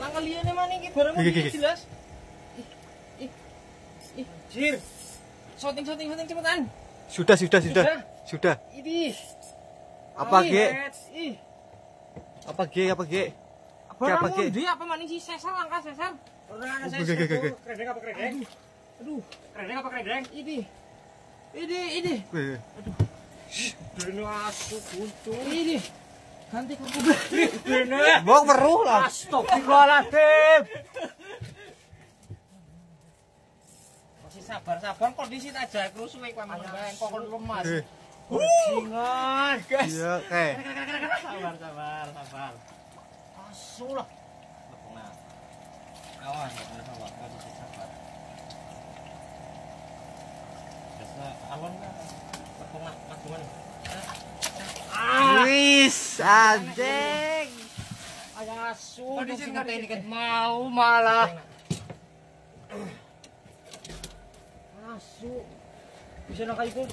Langkah liane mana iki barang jelas. Jir. Shooting cepetan. Sudah. Idih. Apa G? Apa G? Apa maning sih sesar langkah sesar. Ora ana sesar. Kredeng apa kredeng? Aduh, kredeng apa kredeng? Idih. Aduh. Dene asu buntu. Idih. Ganti kartu. Dene. Mbok weruh lah. Astagfirullahaladzim. Masih sabar kondisi aja kerusuhe kowe meneng kok lemas. Bajingan, guys. Iya, kae. Sabar. Asu lah. Lepungna. Awas, sabar. Biasa alon ka. Lepungna, majuan. Wis, anjing. Ayo asu, kondisi dikit mau malah. Asu. Bisa nang kayu kok.